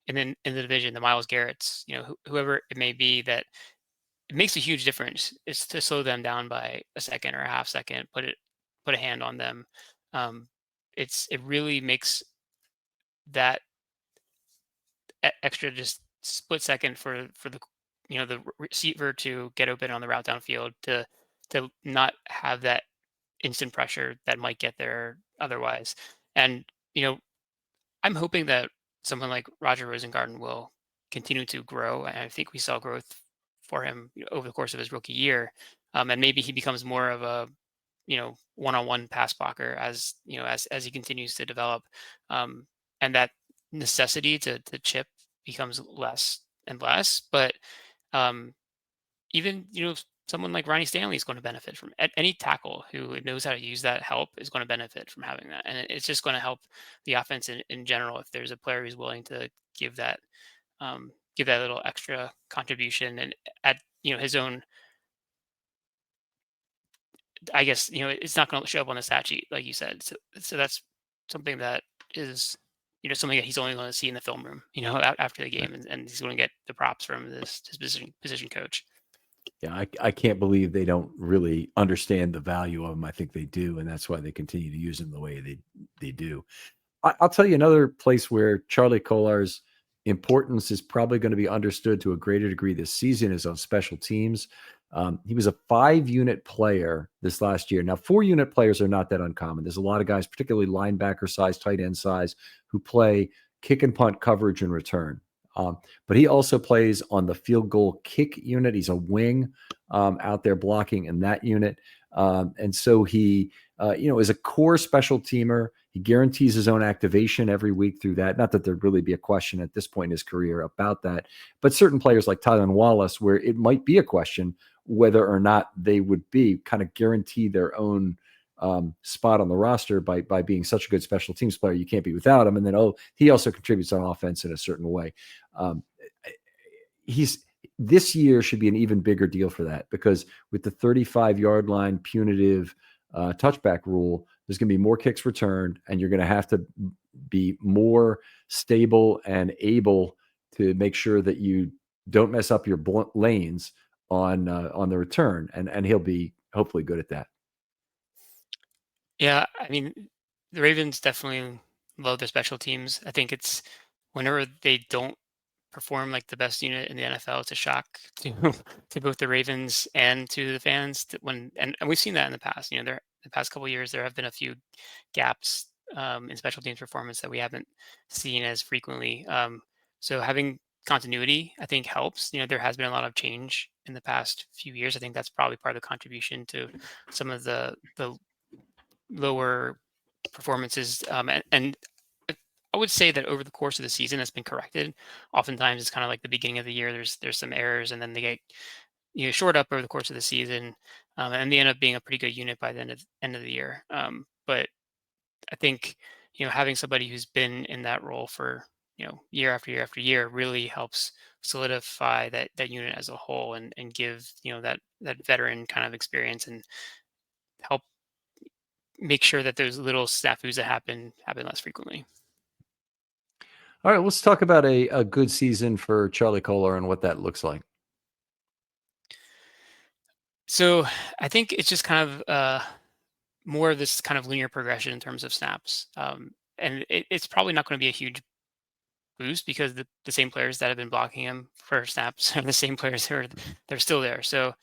and then in the division, the Miles Garrett's. Whoever it may be, that it makes a huge difference. Is to slow them down by a second or a half second, put a hand on them. Um, it really makes that extra just split second for the the receiver to get open on the route downfield, to not have that instant pressure that might get there otherwise. And, you know, I'm hoping that someone like Roger Rosengarten will continue to grow. And I think we saw growth for him, over the course of his rookie year. And maybe he becomes more of a, one-on-one pass blocker as he continues to develop. Um, and that necessity to chip becomes less and less. But um, even someone like Ronnie Stanley is going to benefit from any tackle who knows how to use that help is going to benefit from having that, and it's just going to help the offense in general if there's a player who's willing to give that give that little extra contribution and at his own I guess, it's not going to show up on the stat sheet, like you said. So that's something that is, something that he's only going to see in the film room, after the game, and he's going to get the props from his position coach. Yeah, I can't believe they don't really understand the value of him. I think they do, and that's why they continue to use him the way they do. I'll tell you another place where Charlie Kolar's importance is probably going to be understood to a greater degree this season is on special teams. He was a 5-unit player this last year. Now, 4-unit players are not that uncommon. There's a lot of guys, particularly linebacker size, tight end size, who play kick and punt coverage and return. But he also plays on the field goal kick unit. He's a wing out there blocking in that unit. And so he, is a core special teamer. He guarantees his own activation every week through that. Not that there'd really be a question at this point in his career about that, but certain players like Tylan Wallace, where it might be a question whether or not they would be kind of guarantee their own spot on the roster by being such a good special teams player. You can't be without him. And then, he also contributes on offense in a certain way. This year should be an even bigger deal for that, because with the 35-yard line punitive touchback rule, there's going to be more kicks returned, and you're going to have to be more stable and able to make sure that you don't mess up your lanes on the return, and he'll be hopefully good at that. Yeah, I mean, the Ravens definitely love their special teams. I think it's whenever they don't perform like the best unit in the NFL, it's a shock to to both the Ravens and to the fans. And we've seen that in the past. The past couple of years, there have been a few gaps in special teams performance that we haven't seen as frequently. So having continuity, I think, helps. There has been a lot of change in the past few years. I think that's probably part of the contribution to some of the lower performances. And I would say that over the course of the season, that's been corrected. Oftentimes, it's kind of like the beginning of the year. There's some errors, and then they get shored up over the course of the season, and they end up being a pretty good unit by the end of the year. But I think having somebody who's been in that role for year after year after year really helps solidify that unit as a whole, and give that veteran kind of experience, and help make sure that those little snafus that happen less frequently. All right, let's talk about a good season for Charlie Kolar and what that looks like. So I think it's just kind of more of this kind of linear progression in terms of snaps. And it's probably not going to be a huge boost, because the same players that have been blocking him for snaps are the same players they're still there. So,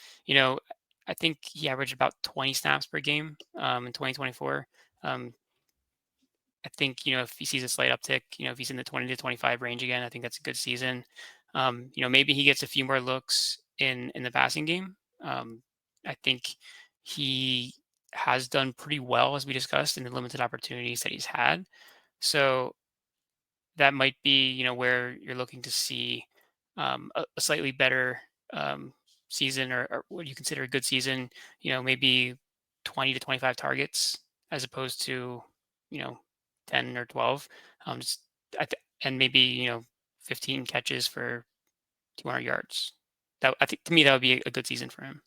I think he averaged about 20 snaps per game in 2024. I think, if he sees a slight uptick, if he's in the 20 to 25 range again, I think that's a good season. Maybe he gets a few more looks in the passing game. I think he has done pretty well, as we discussed, in the limited opportunities that he's had. So that might be, where you're looking to see a slightly better season, or what you consider a good season. Maybe 20 to 25 targets, as opposed to, you know, 10 or 12. Just, and maybe 15 catches for 200 yards. That, I think, to me, that would be a good season for him.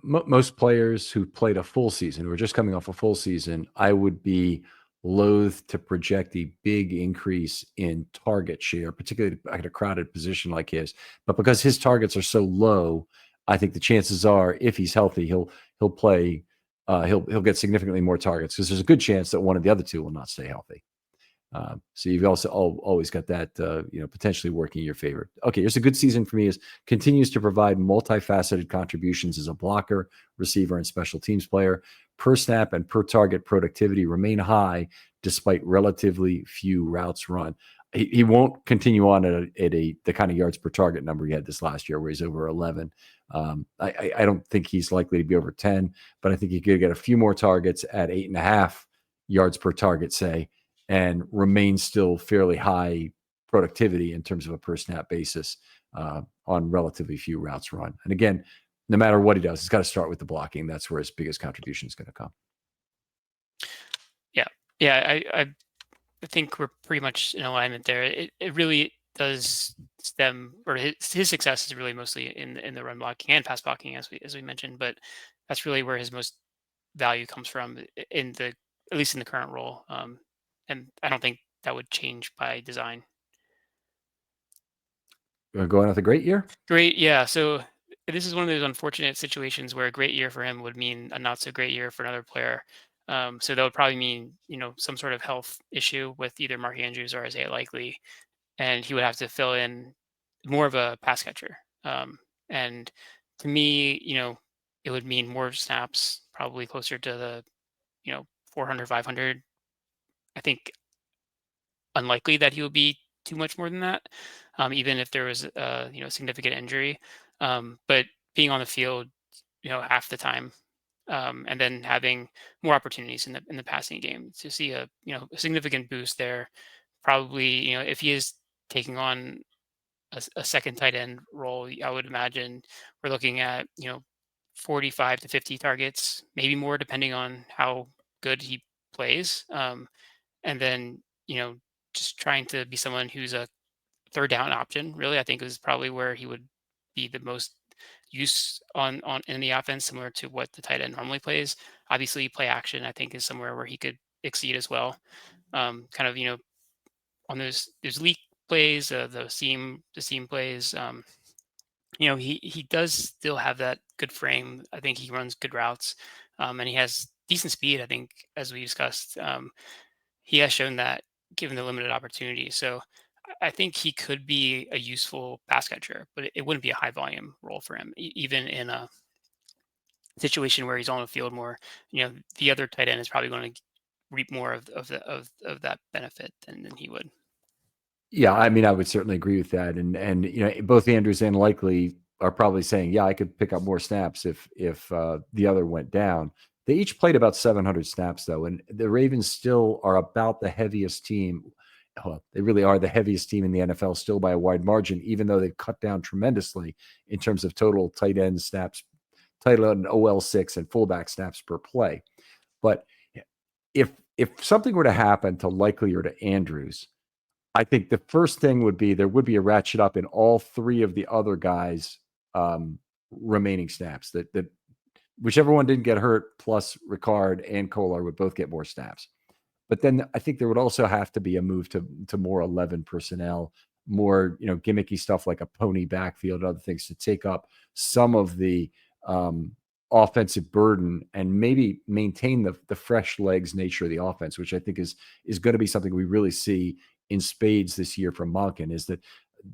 Most players who played a full season, who are just coming off a full season, I would be loath to project a big increase in target share, particularly at a crowded position like his. But because his targets are so low, I think the chances are, if he's healthy, he'll play. He'll get significantly more targets, because there's a good chance that one of the other two will not stay healthy. So you've also always got that, potentially working in your favor. Okay, here's a good season for me: is continues to provide multifaceted contributions as a blocker, receiver, and special teams player. Per snap and per target productivity remain high despite relatively few routes run. He won't continue on at the kind of yards per target number he had this last year, where he's over 11. I don't think he's likely to be over 10, but I think he could get a few more targets at 8.5 yards per target, say, and remain still fairly high productivity in terms of a per snap basis on relatively few routes run. And again, no matter what he does, he's got to start with the blocking. That's where his biggest contribution is going to come. Yeah. I think we're pretty much in alignment there. It really does stem, or his success is really mostly in the run blocking and pass blocking, as we mentioned. But that's really where his most value comes from in the at least in the current role. And I don't think that would change by design. Going with a great year? Great, yeah. So this is one of those unfortunate situations where a great year for him would mean a not so great year for another player. So that would probably mean some sort of health issue with either Mark Andrews or Isaiah Likely, and he would have to fill in more of a pass catcher. And to me, it would mean more snaps, probably closer to the 400, 500. I think unlikely that he would be too much more than that, even if there was a significant injury. But being on the field, half the time, and then having more opportunities in the passing game to see a significant boost there. Probably, if he is taking on a second tight end role, I would imagine we're looking at 45 to 50 targets, maybe more, depending on how good he plays. And then just trying to be someone who's a third down option. Really, I think is probably where he would be the most use on in the offense, similar to what the tight end normally plays. Obviously, play action I think is somewhere where he could exceed as well. Kind of on those leak plays, the seam plays. He does still have that good frame. I think he runs good routes, and he has decent speed. I think, as we discussed, he has shown that given the limited opportunity. So I think he could be a useful pass catcher, but it wouldn't be a high volume role for him, even in a situation where he's on the field more. The other tight end is probably going to reap more of that benefit than he would. Yeah, I mean, I would certainly agree with that, and both Andrews and Likely are probably saying, yeah, I could pick up more snaps if the other went down. They each played about 700 snaps though, and the Ravens still are about the heaviest team. Well, they really are the heaviest team in the NFL still by a wide margin, even though they've cut down tremendously in terms of total tight end snaps, tight end OL6 and fullback snaps per play. But if something were to happen to Likely or to Andrews, I think the first thing would be there would be a ratchet up in all three of the other guys' remaining snaps. That whichever one didn't get hurt, plus Ricard and Kolar would both get more snaps. But then I think there would also have to be a move to more 11 personnel, more gimmicky stuff like a pony backfield, other things to take up some of the offensive burden and maybe maintain the fresh legs nature of the offense, which I think is going to be something we really see in spades this year from Monken, is that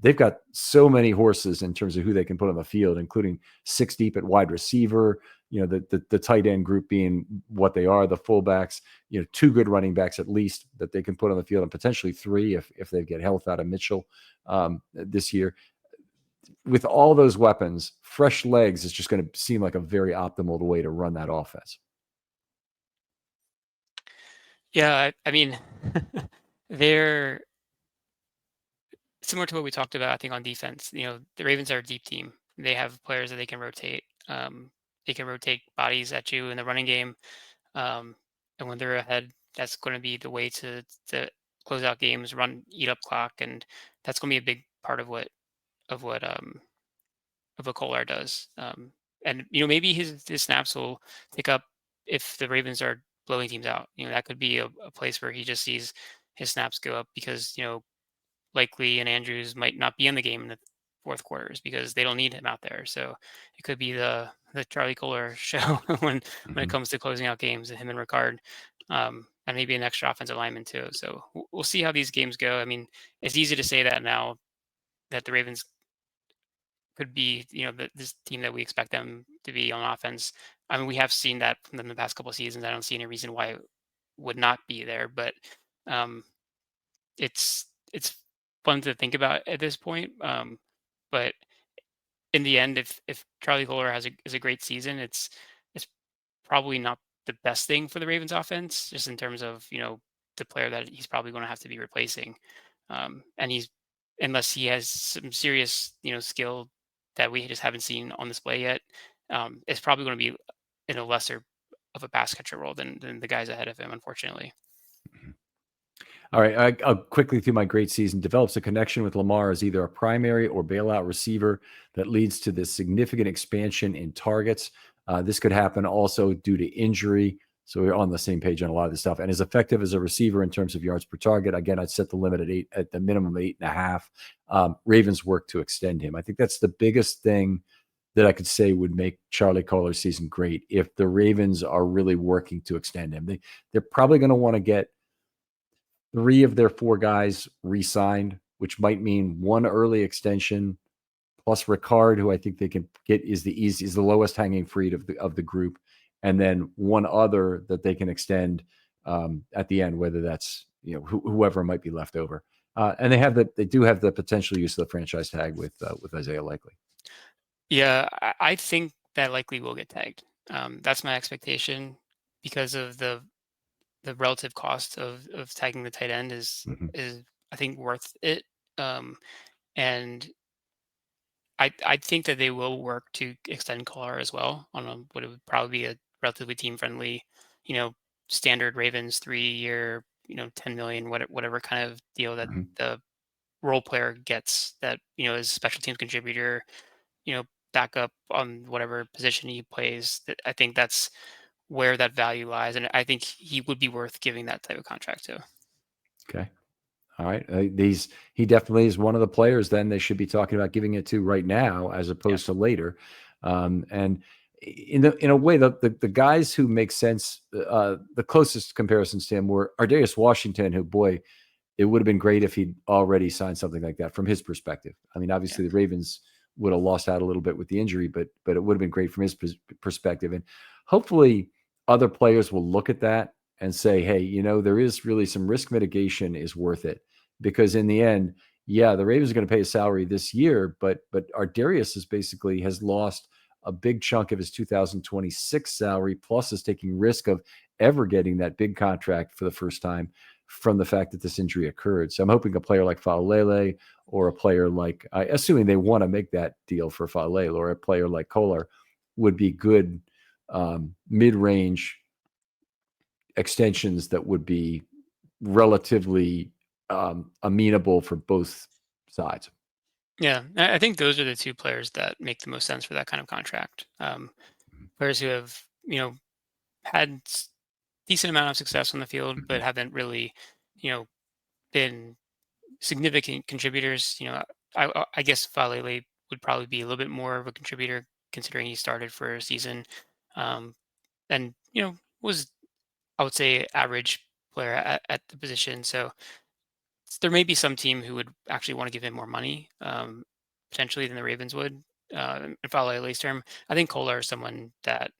they've got so many horses in terms of who they can put on the field, including 6 deep at wide receiver, the tight end group being what they are, the fullbacks, 2 good running backs at least that they can put on the field, and potentially 3 if they get health out of Mitchell this year. With all those weapons, fresh legs is just going to seem like a very optimal way to run that offense. Yeah, I mean, they're similar to what we talked about, I think, on defense. The Ravens are a deep team. They have players that they can rotate. They can rotate bodies at you in the running game. And when they're ahead, that's going to be the way to close out games, eat up clock, and that's going to be a big part of what Kolar does. And maybe his snaps will pick up if the Ravens are blowing teams out. That could be a place where he just sees his snaps go up because Likely and Andrews might not be in the game in the fourth quarters because they don't need him out there. So it could be the Charlie Kolar show when it comes to closing out games, and him and Ricard, and maybe an extra offensive lineman too. So we'll see how these games go. I mean, it's easy to say that now that the Ravens could be, this team that we expect them to be on offense. I mean, we have seen that from them the past couple of seasons. I don't see any reason why it would not be there, but um, it's fun to think about at this point. But in the end, if Charlie Kolar is a great season, it's probably not the best thing for the Ravens offense, just in terms of the player that he's probably going to have to be replacing, and he's unless he has some serious skill that we just haven't seen on display yet, it's probably going to be in a lesser of a pass catcher role than the guys ahead of him, unfortunately. All right, I'll quickly through my great season. Develops a connection with Lamar as either a primary or bailout receiver that leads to this significant expansion in targets. This could happen also due to injury. So we're on the same page on a lot of this stuff. And as effective as a receiver in terms of yards per target, again, I'd set the limit at 8, at the minimum 8.5. Ravens work to extend him. I think that's the biggest thing that I could say would make Charlie Kolar's season great if the Ravens are really working to extend him. They're probably going to want to get 3 of their 4 guys re-signed, which might mean 1 early extension plus Ricard, who I think they can get is the lowest hanging fruit of the group, and then 1 other that they can extend at the end, whether that's whoever might be left over. And they do have the potential use of the franchise tag with Isaiah Likely. Yeah, I think that Likely will get tagged. That's my expectation because of the relative cost of tagging the tight end is I think worth it. And I think that they will work to extend Kolar as well on what it would probably be a relatively team friendly, standard Ravens 3-year, 10 million, whatever kind of deal that the role player gets that, is a special teams contributor, backup on whatever position he plays. I think that's where that value lies. And I think he would be worth giving that type of contract to. Okay. All right. He definitely is one of the players then they should be talking about giving it to right now as opposed to later. And in a way, the guys who make sense, the closest comparisons to him were Aeneas Washington, who, boy, it would have been great if he'd already signed something like that from his perspective. I mean, obviously the Ravens would have lost out a little bit with the injury, but it would have been great from his perspective. And hopefully other players will look at that and say, hey, there is really some risk mitigation is worth it, because in the end, yeah, the Ravens are going to pay a salary this year, but Ardarius has lost a big chunk of his 2026 salary, plus is taking risk of ever getting that big contract for the first time from the fact that this injury occurred. So I'm hoping a player like Faalele or a player like, assuming they want to make that deal for Faalele, or a player like Kolar would be good mid-range extensions that would be relatively amenable for both sides. Yeah, I think those are the 2 players that make the most sense for that kind of contract. Players who have, had decent amount of success on the field, but haven't really, been significant contributors. I guess Falele would probably be a little bit more of a contributor considering he started for a season, and was, I would say, average player at the position. So there may be some team who would actually want to give him more money, potentially than the Ravens would. In Falele's term, I think Kolar is someone that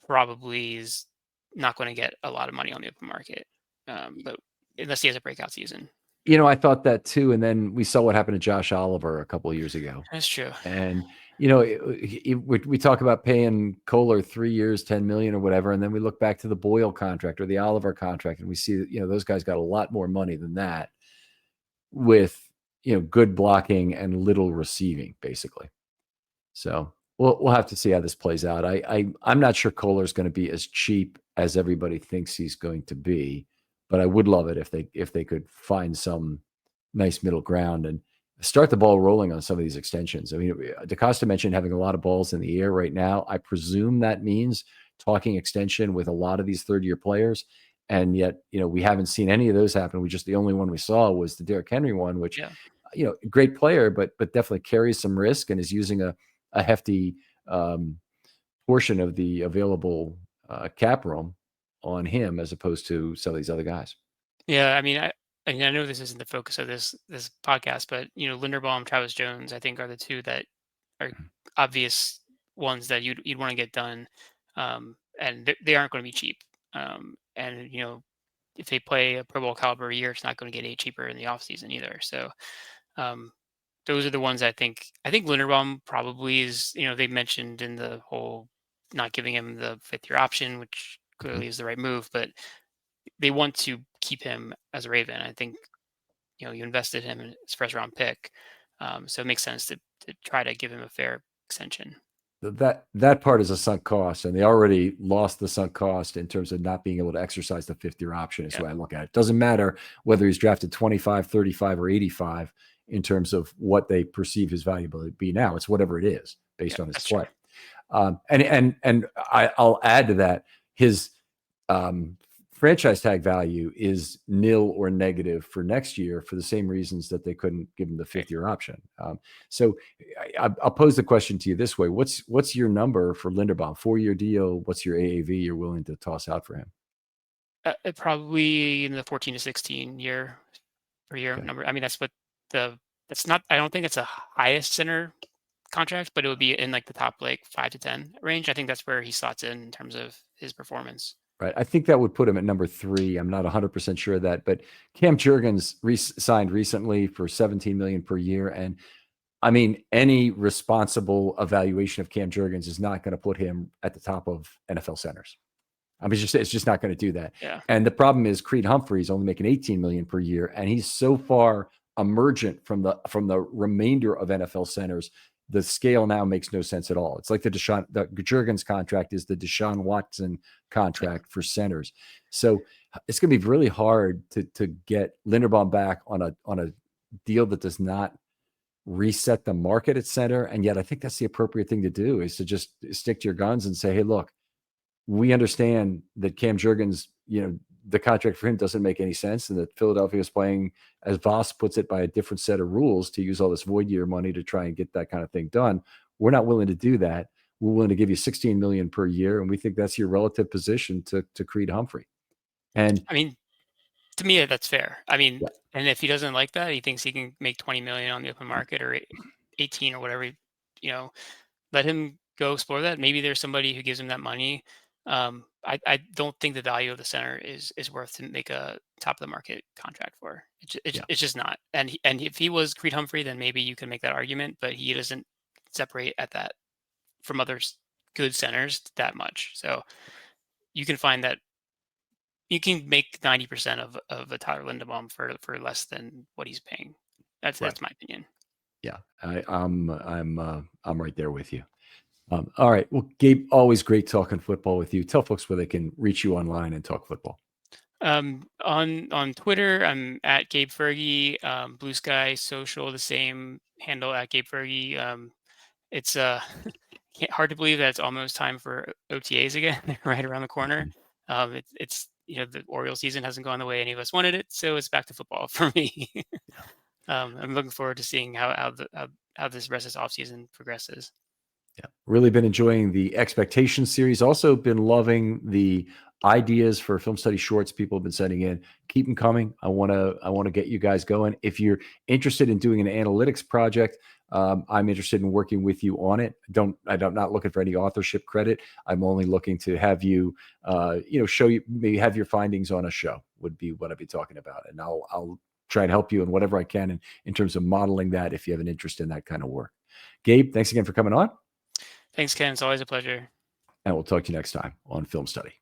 probably is not going to get a lot of money on the open market, but unless he has a breakout season. I thought that too. And then we saw what happened to Josh Oliver a couple of years ago. That's true. And, we talk about paying Kolar 3 years, 10 million or whatever. And then we look back to the Boyle contract or the Oliver contract, and we see that, those guys got a lot more money than that with, good blocking and little receiving, basically. So we'll have to see how this plays out. I'm not sure Kolar is going to be as cheap as everybody thinks he's going to be, but I would love it if they could find some nice middle ground and start the ball rolling on some of these extensions. I mean, DaCosta mentioned having a lot of balls in the air right now. I presume that means talking extension with a lot of these third-year players, and yet, we haven't seen any of those happen. The only one we saw was the Derrick Henry one, which, great player, but definitely carries some risk and is using a hefty portion of the available cap room on him as opposed to some of these other guys. Yeah, I know this isn't the focus of this podcast, but Linderbaum, Travis Jones, I think are the 2 that are obvious ones that you'd want to get done, and they aren't going to be cheap. And if they play a Pro Bowl caliber year, it's not going to get any cheaper in the offseason either. So those are the ones I think. I think Linderbaum probably is. They mentioned in the whole not giving him the 5th-year option, which clearly is the right move, but they want to keep him as a Raven. I think you invested him in his first-round pick, so it makes sense to try to give him a fair extension. That part is a sunk cost, and they already lost the sunk cost in terms of not being able to exercise the 5th-year option is the way I look at it. Doesn't matter whether he's drafted 25, 35, or 85 in terms of what they perceive his valuability to be now. It's whatever it is based on his play. I'll add to that, his franchise tag value is nil or negative for next year for the same reasons that they couldn't give him the fifth-year option. So I'll pose the question to you this way: What's your number for Linderbaum? 4-year deal. What's your AAV you're willing to toss out for him? Probably in the 14 to 16 year per year number. I mean, that's not. I don't think it's a highest center contract, but it would be in like the top like 5 to 10 range. I think that's where he slots in terms of his performance. Right. I think that would put him at number 3. I'm not 100% sure of that, but Cam Jurgens signed recently for $17 million per year. And I mean, any responsible evaluation of Cam Jurgens is not going to put him at the top of NFL centers. I mean, it's just not going to do that. Yeah. And the problem is Creed Humphrey's only making $18 million per year, and he's so far emergent from the remainder of NFL centers. The scale now makes no sense at all. It's like the Jurgens contract is the Deshaun Watson contract for centers. So it's going to be really hard to get Linderbaum back on a deal that does not reset the market at center. And yet I think that's the appropriate thing to do, is to just stick to your guns and say, hey, look, we understand that Cam Jurgens, the contract for him doesn't make any sense, and that Philadelphia is playing, as Voss puts it, by a different set of rules to use all this void year money to try and get that kind of thing done. We're not willing to do that. We're willing to give you $16 million per year, and we think that's your relative position to Creed Humphrey. And I mean, to me, that's fair. I mean, yeah. And if he doesn't like that, he thinks he can make 20 million on the open market or 18 or whatever, let him go explore that. Maybe there's somebody who gives him that money. I don't think the value of the center is worth to make a top of the market contract for. It's just not. And if he was Creed Humphrey, then maybe you can make that argument, but he doesn't separate at that from other good centers that much. So you can find that you can make 90% of a Tyler Linderbaum for less than what he's paying. That's my opinion. Yeah, I'm right there with you. All right. Well, Gabe, always great talking football with you. Tell folks where they can reach you online and talk football. On Twitter, I'm at Gabe Fergie. Blue Sky Social, the same handle at Gabe Fergie. It's hard to believe that it's almost time for OTAs again. They're right around the corner. It's the Orioles season hasn't gone the way any of us wanted it, so it's back to football for me. I'm looking forward to seeing how this rest of this offseason progresses. Yeah, really been enjoying the Expectations series. Also been loving the ideas for film study shorts people have been sending in. Keep them coming. I want to get you guys going. If you're interested in doing an analytics project, I'm interested in working with you on it. I'm not looking for any authorship credit. I'm only looking to have you, show you, maybe have your findings on a show would be what I'd be talking about. And I'll try and help you in whatever I can in terms of modeling that if you have an interest in that kind of work. Gabe, thanks again for coming on. Thanks, Ken. It's always a pleasure. And we'll talk to you next time on Film Study.